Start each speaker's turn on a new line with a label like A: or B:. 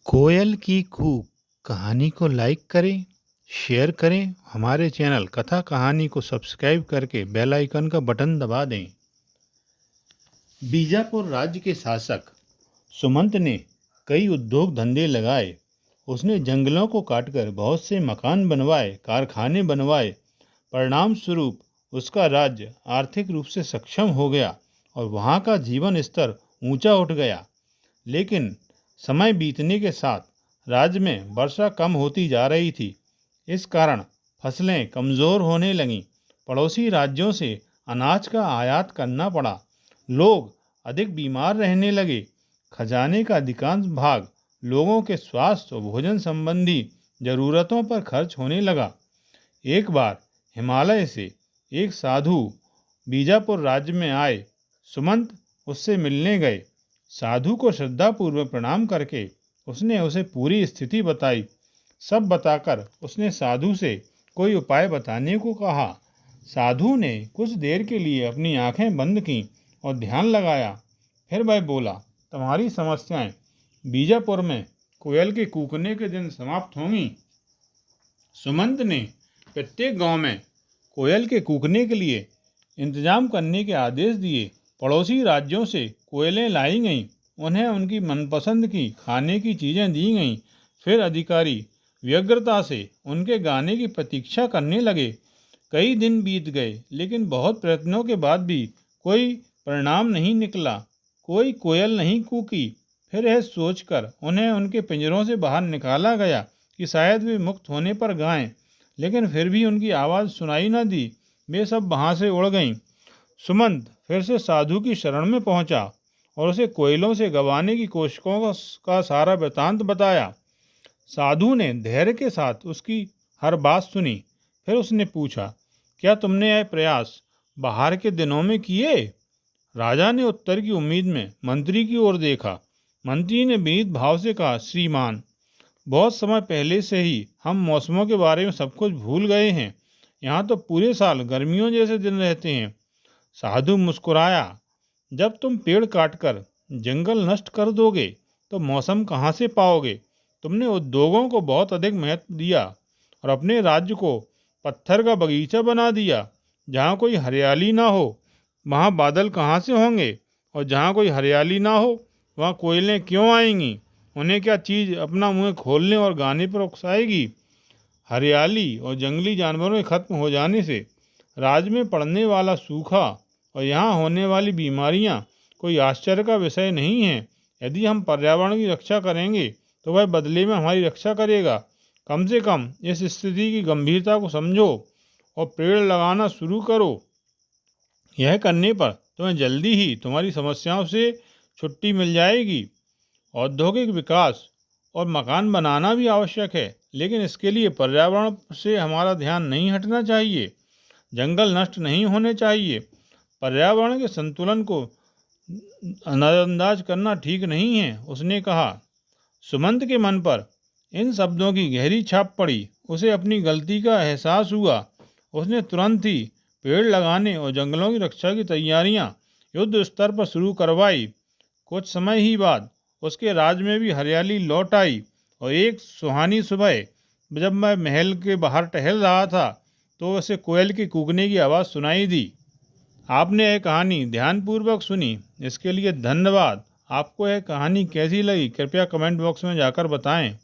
A: कोयल की कूक कहानी को लाइक करें, शेयर करें। हमारे चैनल कथा कहानी को सब्सक्राइब करके बेल आइकन का बटन दबा दें। बीजापुर राज्य के शासक सुमंत ने कई उद्योग धंधे लगाए। उसने जंगलों को काटकर बहुत से मकान बनवाए, कारखाने बनवाए। परिणाम स्वरूप उसका राज्य आर्थिक रूप से सक्षम हो गया और वहाँ का जीवन स्तर ऊंचा उठ गया। लेकिन समय बीतने के साथ राज्य में वर्षा कम होती जा रही थी। इस कारण फसलें कमज़ोर होने लगीं। पड़ोसी राज्यों से अनाज का आयात करना पड़ा। लोग अधिक बीमार रहने लगे। खजाने का अधिकांश भाग लोगों के स्वास्थ्य और भोजन संबंधी ज़रूरतों पर खर्च होने लगा। एक बार हिमालय से एक साधु बीजापुर राज्य में आए। सुमंत उससे मिलने गए। साधु को श्रद्धापूर्वक प्रणाम करके उसने उसे पूरी स्थिति बताई। सब बताकर उसने साधु से कोई उपाय बताने को कहा। साधु ने कुछ देर के लिए अपनी आंखें बंद कीं और ध्यान लगाया। फिर वह बोला, तुम्हारी समस्याएं बीजापुर में कोयल के कूकने के दिन समाप्त होंगी। सुमंत ने प्रत्येक गांव में कोयल के कूकने के लिए इंतजाम करने के आदेश दिए। पड़ोसी राज्यों से कोयलें लाई गईं। उन्हें उनकी मनपसंद की खाने की चीज़ें दी गईं। फिर अधिकारी व्यग्रता से उनके गाने की प्रतीक्षा करने लगे। कई दिन बीत गए, लेकिन बहुत प्रयत्नों के बाद भी कोई परिणाम नहीं निकला। कोई कोयल नहीं कूकी। फिर यह सोचकर उन्हें उनके पिंजरों से बाहर निकाला गया कि शायद वे मुक्त होने पर गाएं, लेकिन फिर भी उनकी आवाज़ सुनाई न दी। वे सब वहाँ से उड़ गईं। सुमंत फिर से साधु की शरण में पहुंचा और उसे कोयलों से गंवाने की कोशिशों का सारा वृतांत बताया। साधु ने धैर्य के साथ उसकी हर बात सुनी। फिर उसने पूछा, क्या तुमने यह प्रयास बाहर के दिनों में किए? राजा ने उत्तर की उम्मीद में मंत्री की ओर देखा। मंत्री ने विनीत भाव से कहा, श्रीमान, बहुत समय पहले से ही हम मौसमों के बारे में सब कुछ भूल गए हैं। यहाँ तो पूरे साल गर्मियों जैसे दिन रहते हैं। साधु मुस्कुराया, जब तुम पेड़ काटकर जंगल नष्ट कर दोगे तो मौसम कहाँ से पाओगे? तुमने उद्योगों को बहुत अधिक महत्व दिया और अपने राज्य को पत्थर का बगीचा बना दिया। जहाँ कोई हरियाली ना हो वहाँ बादल कहाँ से होंगे? और जहाँ कोई हरियाली ना हो वहाँ कोयलें क्यों आएंगी? उन्हें क्या चीज़ अपना मुंह खोलने और गाने पर उकसाएगी? हरियाली और जंगली जानवरों के खत्म हो जाने से राज्य में पड़ने वाला सूखा और यहाँ होने वाली बीमारियाँ कोई आश्चर्य का विषय नहीं है। यदि हम पर्यावरण की रक्षा करेंगे तो वह बदले में हमारी रक्षा करेगा। कम से कम इस स्थिति की गंभीरता को समझो और पेड़ लगाना शुरू करो। यह करने पर तुम्हें जल्दी ही तुम्हारी समस्याओं से छुट्टी मिल जाएगी। औद्योगिक विकास और मकान बनाना भी आवश्यक है, लेकिन इसके लिए पर्यावरण से हमारा ध्यान नहीं हटना चाहिए। जंगल नष्ट नहीं होने चाहिए। पर्यावरण के संतुलन को नज़रअंदाज करना ठीक नहीं है, उसने कहा। सुमंत के मन पर इन शब्दों की गहरी छाप पड़ी। उसे अपनी गलती का एहसास हुआ। उसने तुरंत ही पेड़ लगाने और जंगलों की रक्षा की तैयारियां युद्ध स्तर पर शुरू करवाई। कुछ समय ही बाद उसके राज्य में भी हरियाली लौट आई और एक सुहानी सुबह जब मैं महल के बाहर टहल रहा था तो उसे कोयल के कूकने की आवाज़ सुनाई दी। आपने यह कहानी ध्यानपूर्वक सुनी, इसके लिए धन्यवाद। आपको यह कहानी कैसी लगी कृपया कमेंट बॉक्स में जाकर बताएं।